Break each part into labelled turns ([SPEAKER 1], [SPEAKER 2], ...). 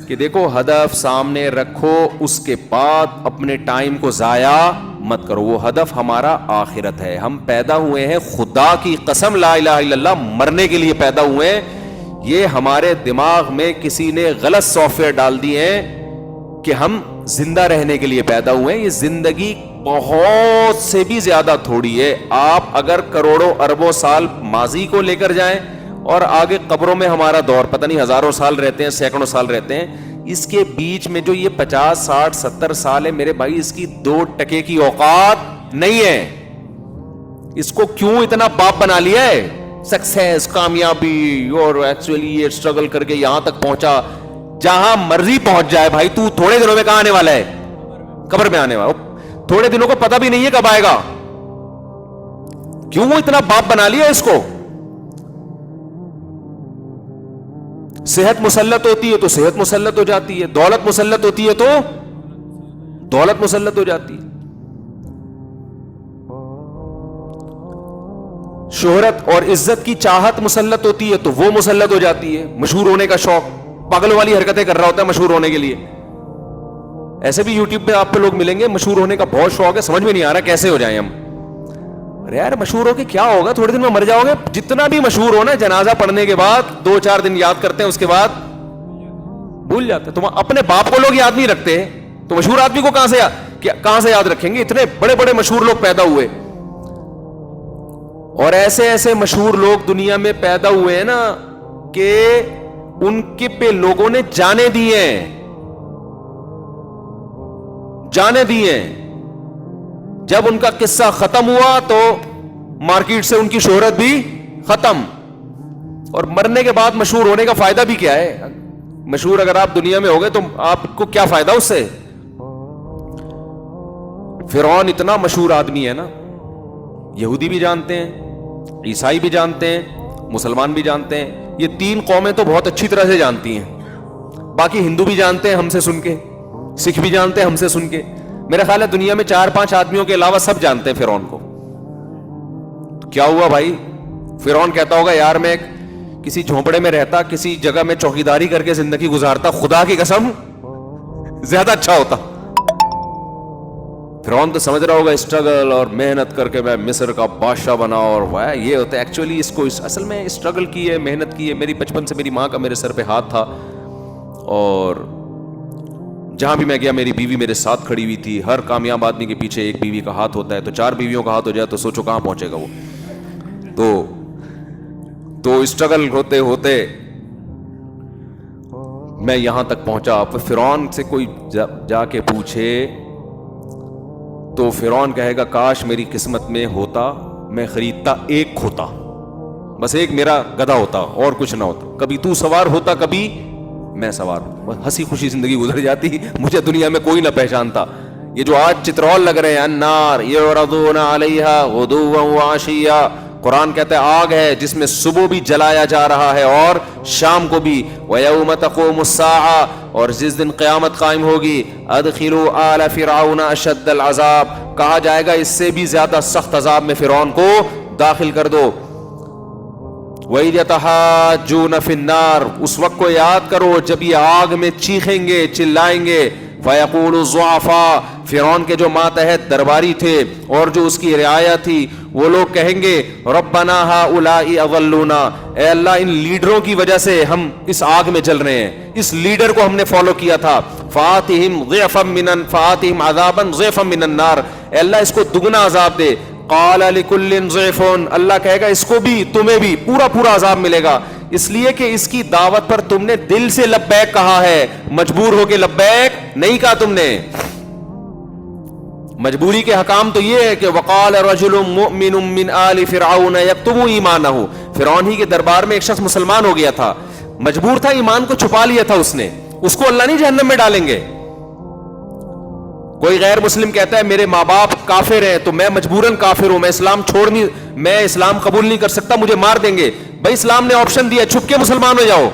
[SPEAKER 1] کہ دیکھو ہدف سامنے رکھو, اس کے بعد اپنے ٹائم کو ضائع مت کرو. وہ ہدف ہمارا آخرت ہے. ہم پیدا ہوئے ہیں, خدا کی قسم لا الہ الا اللہ, مرنے کے لیے پیدا ہوئے ہیں. یہ ہمارے دماغ میں کسی نے غلط سافٹ ویئر ڈال دیے ہیں کہ ہم زندہ رہنے کے لیے پیدا ہوئے ہیں. یہ زندگی بہت سے بھی زیادہ تھوڑی ہے. آپ اگر کروڑوں اربوں سال ماضی کو لے کر جائیں اور آگے قبروں میں ہمارا دور پتہ نہیں ہزاروں سال رہتے ہیں, سینکڑوں سال رہتے ہیں, اس کے بیچ میں جو یہ 50 60 70 سال ہے میرے بھائی, اس کی 2 ٹکے کی اوقات نہیں ہے. اس کو کیوں اتنا باپ بنا لیا ہے؟ سکسیس, کامیابی, اور ایکچولی یہ اسٹرگل کر کے یہاں تک پہنچا. جہاں مرضی پہنچ جائے بھائی, تو تھوڑے دنوں میں کہاں آنے والا ہے؟ قبر میں آنے والا. تھوڑے دنوں کو پتہ بھی نہیں ہے کب آئے گا. کیوں وہ اتنا باپ بنا لیا اس کو؟ صحت مسلط ہوتی ہے تو صحت مسلط ہو جاتی ہے, دولت مسلط ہوتی ہے تو دولت مسلط ہو جاتی ہے, شہرت اور عزت کی چاہت مسلط ہوتی ہے تو وہ مسلط ہو جاتی ہے. مشہور ہونے کا شوق, پاگلوں والی حرکتیں کر رہا ہوتا ہے مشہور ہونے کے لیے. ایسے بھی یوٹیوب پہ آپ پہ لوگ ملیں گے, مشہور ہونے کا بہت شوق ہے, سمجھ میں نہیں آ رہا کیسے ہو جائیں ہم. ارے یار مشہور ہو کے کیا ہوگا, تھوڑے دن میں مر جاؤ گے. جتنا بھی مشہور ہونا, جنازہ پڑھنے کے بعد 2-4 دن یاد کرتے ہیں, اس کے بعد بھول جاتے ہیں. تم اپنے باپ کو لوگ یاد نہیں رکھتے تو مشہور آدمی کو کہاں سے یاد رکھیں گے؟ اتنے بڑے بڑے مشہور لوگ پیدا ہوئے, اور ایسے ایسے مشہور لوگ دنیا میں پیدا ہوئے ہیں نا کہ ان کے پہ لوگوں نے جانے دیے ہیں. جب ان کا قصہ ختم ہوا تو مارکیٹ سے ان کی شہرت بھی ختم. اور مرنے کے بعد مشہور ہونے کا فائدہ بھی کیا ہے؟ مشہور اگر آپ دنیا میں ہو گئے تو آپ کو کیا فائدہ اس سے؟ فرعون اتنا مشہور آدمی ہے نا, یہودی بھی جانتے ہیں, عیسائی بھی جانتے ہیں, مسلمان بھی جانتے ہیں. یہ 3 قومیں تو بہت اچھی طرح سے جانتی ہیں. باقی ہندو بھی جانتے ہیں ہم سے سن کے, سکھ بھی جانتے ہیں ہم سے سن کے. میرا خیال ہے دنیا میں 4-5 آدمیوں کے علاوہ سب جانتے ہیں فرعون کو. کیا ہوا بھائی؟ فرعون کہتا ہوگا یار میں کسی جھونپڑے میں رہتا, کسی جگہ میں چوکیداری کر کے زندگی گزارتا, خدا کی قسم زیادہ اچھا ہوتا. فرعون تو سمجھ رہا ہوگا اسٹرگل اور محنت کر کے میں مصر کا بادشاہ بنا, اور یہ ہوتا ہے. ایکچولی اس کو اصل میں اسٹرگل کی ہے, محنت کی ہے. میری بچپن سے میری ماں کا میرے سر پہ ہاتھ تھا, اور جہاں بھی میں گیا میری بیوی میرے ساتھ کھڑی ہوئی تھی. ہر کامیاب آدمی کے پیچھے ایک بیوی کا ہاتھ ہوتا ہے, تو 4 بیویوں کا ہاتھ ہو جائے تو سوچو کہاں پہنچے گا وہ. تو اسٹرگل ہوتے ہوتے میں یہاں تک پہنچا. فرعون سے کوئی جا کے پوچھے تو فرعون کہے گا کاش میری قسمت میں ہوتا, میں خریدتا ایک کھوتا, بس ایک میرا گدھا ہوتا اور کچھ نہ ہوتا. کبھی تو سوار ہوتا, کبھی میں سوار ہوں, ہنسی خوشی زندگی گزر جاتی. مجھے دنیا میں کوئی نہ پہچانتا. یہ جو آج چترول لگ رہے ہیں, النار یعرضون علیہا غدوا وعشیا, قرآن کہتا ہے آگ ہے جس میں صبح بھی جلایا جا رہا ہے اور شام کو بھی. وَيَوْمَ تَقُومُ السَّاعَةُ, اور جس دن قیامت قائم ہوگی, أَدْخِلُوا آلَ فِرْعَوْنَ أَشَدَّ الْعَذَابِ, کہا جائے گا اس سے بھی زیادہ سخت عذاب میں فرعون کو داخل کر دو. وَإِذْ يَتَحَاجُّونَ فِي النَّارِ, اس وقت کو یاد کرو جب یہ آگ میں چیخیں گے, چلائیں گے. فَيَقُولُ الضُّعَفَاءُ, فرعون کے جو ماتحت درباری تھے اور جو اس کی رعایا تھی, وہ لوگ کہیں گے ربنا هؤلاء اضلونا, اے اللہ ان لیڈروں کی وجہ سے ہم اس آگ میں جل رہے ہیں, اس لیڈر کو ہم نے فالو کیا تھا. فآتهم عذابا ضعفا من النار, اے اللہ اس کو دگنا عذاب دے. قال لكل ضعف, اللہ کہے گا اس کو بھی تمہیں بھی پورا عذاب ملے گا, اس لیے کہ اس کی دعوت پر تم نے دل سے لبیک کہا ہے, مجبور ہو کے لبیک نہیں کہا تم نے. مجبوری کے حکام تو یہ ہے کہ وقال رجل مؤمن من آل فرعون یکتم ایمانہ, فرعون ہی کے دربار میں ایک شخص مسلمان ہو گیا تھا, مجبور تھا, ایمان کو چھپا لیا تھا اس نے, اس کو اللہ نہیں جہنم میں ڈالیں گے. کوئی غیر مسلم کہتا ہے میرے ماں باپ کافر ہیں تو میں مجبوراً کافر ہوں, میں اسلام قبول نہیں کر سکتا, مجھے مار دیں گے. بھائی اسلام نے آپشن دیا چھپ کے مسلمان ہو جاؤ,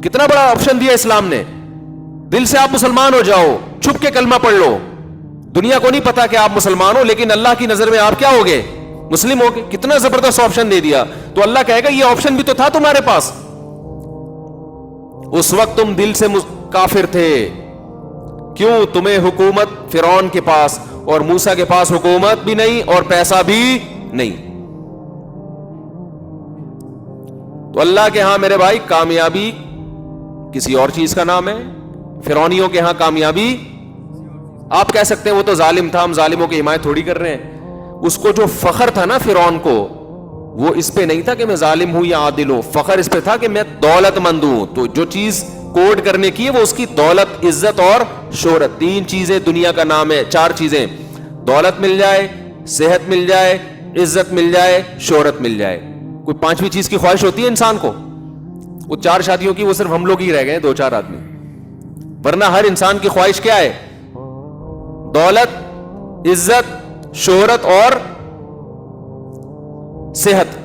[SPEAKER 1] کتنا بڑا آپشن دیا اسلام نے. دل سے آپ مسلمان ہو جاؤ, چھپ کے کلمہ پڑھ لو, دنیا کو نہیں پتا کہ آپ مسلمان ہو, لیکن اللہ کی نظر میں آپ کیا ہو گئے, مسلم ہو گئے. کتنا زبردست آپشن دے دیا. تو اللہ کہے گا یہ آپشن بھی تو تھا تمہارے پاس, اس وقت تم دل سے کافر تھے. کیوں؟ تمہیں حکومت فرعون کے پاس اور موسیٰ کے پاس حکومت بھی نہیں اور پیسہ بھی نہیں. تو اللہ کے ہاں میرے بھائی کامیابی کسی اور چیز کا نام ہے. فرعونیوں کے ہاں کامیابی، آپ کہہ سکتے ہیں وہ تو ظالم تھا، ہم ظالموں کی حمایت تھوڑی کر رہے ہیں. اس کو جو فخر تھا نا فرعون کو، وہ اس پہ نہیں تھا کہ میں ظالم ہوں یا عادل ہوں، فخر اس پہ تھا کہ میں دولت مند ہوں. تو جو چیز کوڈ کرنے کی ہے وہ اس کی دولت، عزت اور شہرت. 3 چیزیں دنیا کا نام ہے، 4 چیزیں: دولت مل جائے، صحت مل جائے، عزت مل جائے، شہرت مل جائے. کوئی 5ویں چیز کی خواہش ہوتی ہے انسان کو؟ وہ 4 شادیوں کی وہ صرف ہم لوگ ہی رہ گئے 2-4 آدمی، ورنہ ہر انسان کی خواہش کیا ہے؟ دولت، عزت، شہرت اور صحت.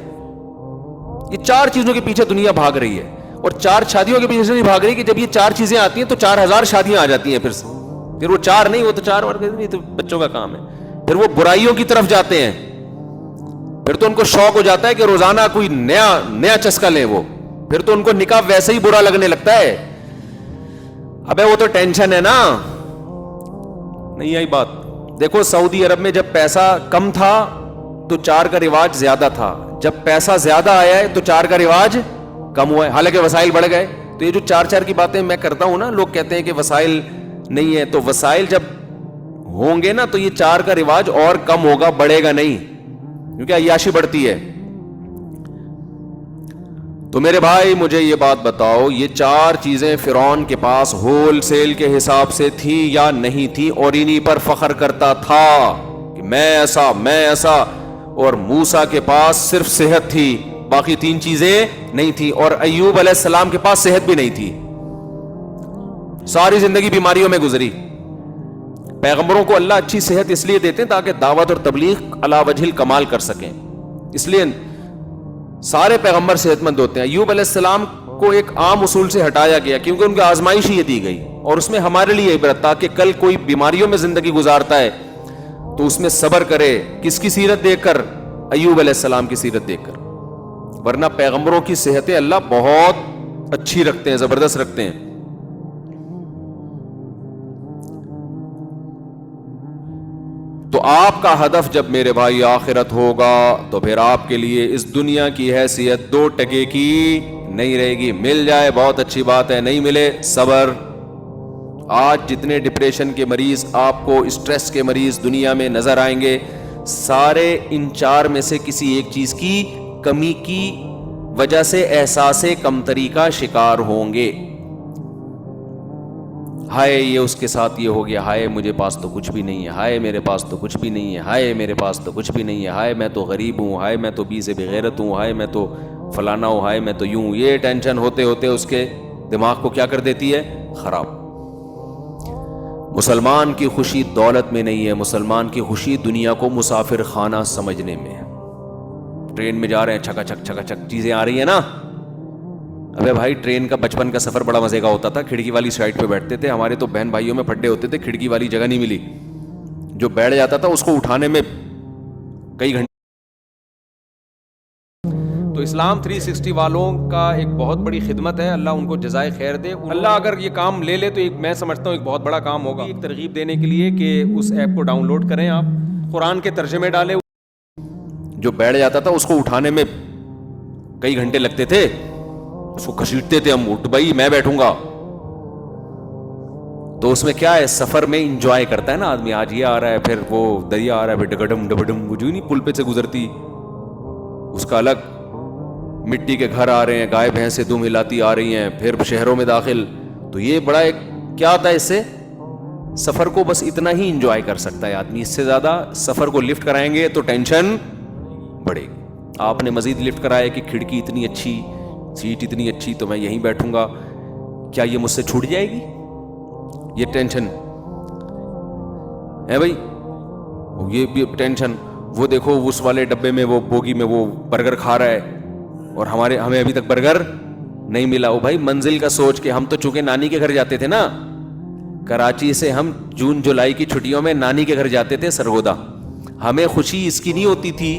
[SPEAKER 1] یہ 4 چیزوں کے پیچھے دنیا بھاگ رہی ہے. اور 4 شادیوں کے پیچھے نہیں بھاگ رہی کہ جب یہ 4 چیزیں آتی ہیں تو 4000 شادیاں آ جاتی ہیں. پھر وہ 4 نہیں، وہ تو 4 اور نہیں، تو بچوں کا کام ہے. پھر وہ برائیوں کی طرف جاتے ہیں. پھر تو ان کو شوق ہو جاتا ہے کہ روزانہ کوئی نیا چسکا لیں. وہ پھر تو ان کو نکاح ویسے ہی برا لگنے لگتا ہے. ابے وہ تو ٹینشن ہے نا. نہیں آئی بات؟ دیکھو سعودی عرب میں جب پیسہ کم تھا تو 4 کا رواج زیادہ تھا. جب پیسہ زیادہ آیا ہے تو 4 کا رواج کم ہوا ہے، حالانکہ وسائل بڑھ گئے. تو یہ جو 4 کی باتیں میں کرتا ہوں نا، لوگ کہتے ہیں کہ وسائل نہیں ہے. تو وسائل جب ہوں گے نا تو یہ 4 کا رواج اور کم ہوگا، بڑھے گا نہیں، کیونکہ عیاشی بڑھتی ہے. تو میرے بھائی مجھے یہ بات بتاؤ، یہ 4 چیزیں فرعون کے پاس ہول سیل کے حساب سے تھی یا نہیں تھی؟ اور انہی پر فخر کرتا تھا کہ میں ایسا. اور موسیٰ کے پاس صرف صحت تھی، باقی 3 چیزیں نہیں تھی. اور ایوب علیہ السلام کے پاس صحت بھی نہیں تھی، ساری زندگی بیماریوں میں گزری. پیغمبروں کو اللہ اچھی صحت اس لیے دیتے ہیں تاکہ دعوت اور تبلیغ علی وجہ الکمال کر سکیں. اس لیے سارے پیغمبر صحت مند ہوتے ہیں. ایوب علیہ السلام کو ایک عام اصول سے ہٹایا گیا کیونکہ ان کی آزمائش یہ دی گئی، اور اس میں ہمارے لیے عبرت تاکہ کل کوئی بیماریوں میں زندگی گزارتا ہے تو اس میں صبر کرے. کس کی سیرت دیکھ کر؟ ایوب علیہ السلام کی سیرت دیکھ کر. ورنہ پیغمبروں کی صحتیں اللہ بہت اچھی رکھتے ہیں، زبردست رکھتے ہیں. تو آپ کا ہدف جب میرے بھائی آخرت ہوگا تو پھر آپ کے لیے اس دنیا کی حیثیت 2 ٹکے کی نہیں رہے گی. مل جائے بہت اچھی بات ہے، نہیں ملے صبر. آج جتنے ڈپریشن کے مریض آپ کو، اسٹریس کے مریض دنیا میں نظر آئیں گے، سارے ان 4 میں سے کسی ایک چیز کی کمی کی وجہ سے احساس کمتری کا شکار ہوں گے. ہائے یہ اس کے ساتھ یہ ہو گیا، ہائے مجھے پاس تو کچھ بھی نہیں ہے، ہائے میرے پاس تو کچھ بھی نہیں ہے، ہائے میرے پاس تو کچھ بھی نہیں ہے، ہائے میں تو غریب ہوں، ہائے میں تو سے بغیرت ہوں، ہائے میں تو فلانا ہوں، ہائے میں تو یوں. یہ ٹینشن ہوتے ہوتے اس کے دماغ کو کیا کر دیتی ہے؟ خراب. مسلمان کی خوشی دولت میں نہیں ہے، مسلمان کی خوشی دنیا کو مسافر خانہ سمجھنے میں. ٹرین میں جا رہے ہیں، چھکا چھک چیزیں آ رہی ہیں نا. ابے بھائی ٹرین کا بچپن کا سفر بڑا مزے کا ہوتا تھا. کھڑکی والی سائڈ پہ بیٹھتے تھے، ہمارے تو بہن بھائیوں میں پھڈے ہوتے تھے، کھڑکی والی جگہ نہیں ملی. جو بیٹھ جاتا تھا اس کو اٹھانے میں کئی گھنٹے. تو اسلام 360 والوں کا ایک بہت بڑی خدمت ہے، اللہ ان کو جزائے خیر دے. اللہ اگر یہ کام لے لے تو میں سمجھتا ہوں ایک بہت بڑا کام ہوگا. ایک ترغیب دینے کے لیے کہ اس ایپ کو ڈاؤن لوڈ کریں، آپ قرآن کے ترجمے ڈالیں. جو بیٹھ جاتا تھا اس کو اٹھانے میں کئی گھنٹے لگتے تھے، اس کو کھسیٹتے تھے ہم، اٹھ بھائی میں بیٹھوں گا. تو اس میں کیا ہے، سفر میں انجوائے کرتا ہے نا آدمی. آج یہ آ رہا ہے، پھر وہ دریا آ رہا ہے، پھر ڈگڈم ڈبڈم، وہ جو نہیں پل پہ سے گزرتی اس کا الگ. مٹی کے گھر آ رہے ہیں، گائے بھینسیں دم ہلاتی آ رہی ہیں، پھر شہروں میں داخل. تو یہ بڑا ایک کیا ہوتا ہے، اس سے سفر کو بس اتنا ہی انجوائے کر سکتا ہے آدمی. اس سے زیادہ سفر کو لفٹ کرائیں گے تو ٹینشن بڑھے گی. آپ نے مزید لفٹ کرایا کہ کھڑکی اتنی اچھی، سیٹ اتنی اچھی، تو میں یہیں بیٹھوں گا، کیا یہ مجھ سے چھوٹ جائے گی؟ یہ ٹینشن ہے بھائی. یہ بھی ٹینشن. وہ دیکھو اس والے ڈبے میں، وہ بوگی میں وہ برگر کھا رہا ہے اور ہمیں ابھی تک برگر نہیں ملا. وہ بھائی منزل کا سوچ کے. ہم تو چونکہ نانی کے گھر جاتے تھے نا، کراچی سے ہم جون جولائی کی چھٹیوں میں نانی کے گھر جاتے تھے سرگودا. ہمیں خوشی اس کی نہیں ہوتی تھی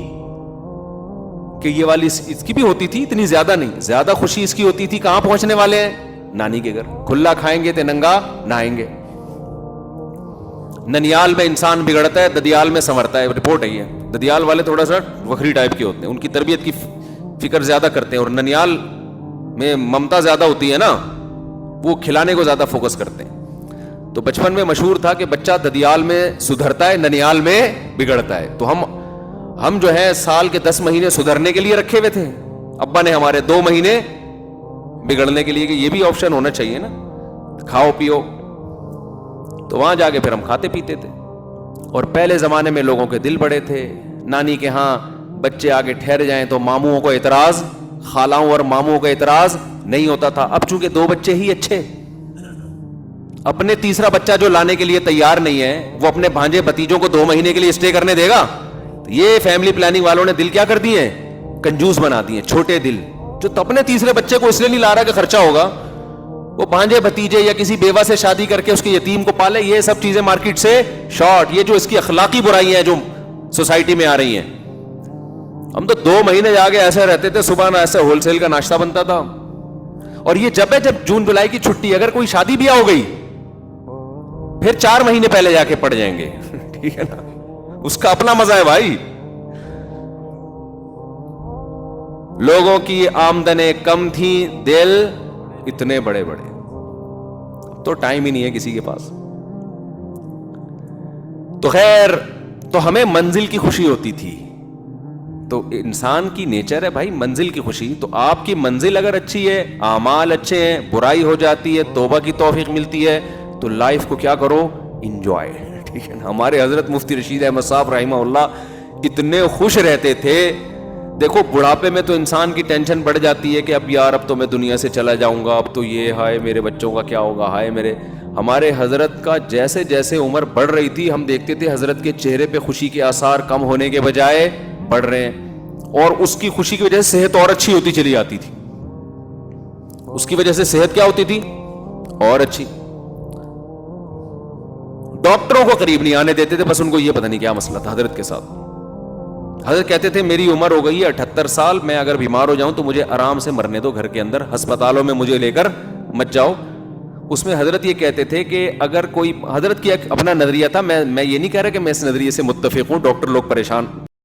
[SPEAKER 1] کہ یہ والی، اس کی بھی ہوتی تھی، اتنی زیادہ نہیں. زیادہ خوشی اس کی ہوتی تھی کہاں پہنچنے والے ہیں، نانی کے گھر. کھلا کھائیں گے تے ننگا نہائیں گے. ننیال میں انسان بگڑتا ہے, ددیال میں سنورتا ہے. رپورٹ ہے یہ. ددیال والے تھوڑا سا وکھری ٹائپ کے ہوتے ہیں, ان کی تربیت کی فکر زیادہ کرتے ہیں, اور ننیال میں ممتا زیادہ ہوتی ہے نا, وہ کھلانے کو زیادہ فوکس کرتے ہیں. تو بچپن میں مشہور تھا کہ بچہ ددیال میں سدھرتا ہے, ننیال میں بگڑتا ہے. تو ہم جو ہے سال کے 10 مہینے سدھرنے کے لیے رکھے ہوئے تھے, ابا نے ہمارے 2 مہینے بگڑنے کے لیے, کہ یہ بھی آپشن ہونا چاہیے نا, کھاؤ پیو. تو وہاں جا کے پھر ہم کھاتے پیتے تھے. اور پہلے زمانے میں لوگوں کے دل بڑے تھے, نانی کے ہاں بچے آگے ٹھہر جائیں تو ماموں کو اعتراض, خالاؤں اور ماموں کا اعتراض نہیں ہوتا تھا. اب چونکہ 2 بچے ہی اچھے, اپنے تیسرا بچہ جو لانے کے لیے تیار نہیں ہے, وہ اپنے بھانجے بھتیجوں کو 2 مہینے کے لیے اسٹے کرنے دے گا؟ یہ فیملی پلاننگ والوں نے دل کیا کر دیے ہیں, کنجوس بنا دیے, چھوٹے دل. جو تو اپنے تیسرے بچے کو اس لیے نہیں لا رہا کہ خرچہ ہوگا, وہ بھانجے بھتیجے یا کسی بیوہ سے شادی کر کے اس کے یتیم کو پالے. یہ سب چیزیں مارکیٹ سے شارٹ, یہ جو اس کی اخلاقی برائیاں ہیں جو سوسائٹی میں آ رہی ہیں. ہم تو 2 مہینے جا کے ایسے رہتے تھے, صبح نہ ایسے ہول سیل کا ناشتہ بنتا تھا. اور یہ جب جون جولائی کی چھٹی, اگر کوئی شادی بیاہ ہو گئی پھر 4 مہینے پہلے جا کے پڑ جائیں گے. ٹھیک ہے نا, اس کا اپنا مزہ ہے بھائی. لوگوں کی آمدنیں کم تھیں, دل اتنے بڑے بڑے. تو ٹائم ہی نہیں ہے کسی کے پاس. تو خیر, تو ہمیں منزل کی خوشی ہوتی تھی. تو انسان کی نیچر ہے بھائی منزل کی خوشی. تو آپ کی منزل اگر اچھی ہے, اعمال اچھے ہیں, برائی ہو جاتی ہے, توبہ کی توفیق ملتی ہے, تو لائف کو کیا کرو, انجوائے. ٹھیک ہے نا. ہمارے حضرت مفتی رشید احمد صاحب رحمہ اللہ اتنے خوش رہتے تھے. دیکھو بڑھاپے میں تو انسان کی ٹینشن بڑھ جاتی ہے کہ اب یار اب تو میں دنیا سے چلا جاؤں گا, اب تو یہ ہائے میرے بچوں کا کیا ہوگا, ہائے میرے. ہمارے حضرت کا جیسے جیسے عمر بڑھ رہی تھی, ہم دیکھتے تھے حضرت کے چہرے پہ خوشی کے آثار کم ہونے کے بجائے بڑھ رہے ہیں. اور اس کی خوشی کی وجہ سے صحت اور اچھی ہوتی چلی جاتی تھی. اس کی وجہ سے صحت کیا ہوتی تھی, اور اچھی. ڈاکٹروں کو قریب نہیں آنے دیتے تھے, بس ان کو یہ پتہ نہیں کیا مسئلہ تھا حضرت کے ساتھ. حضرت کہتے تھے میری عمر ہو گئی ہے 78 سال, میں اگر بیمار ہو جاؤں تو مجھے آرام سے مرنے دو گھر کے اندر, ہسپتالوں میں مجھے لے کر مت جاؤ. اس میں حضرت یہ کہتے تھے کہ اگر کوئی, حضرت کی اپنا نظریہ تھا, میں یہ نہیں کہہ رہا کہ میں اس نظریے سے متفق ہوں, ڈاکٹر لوگ پریشان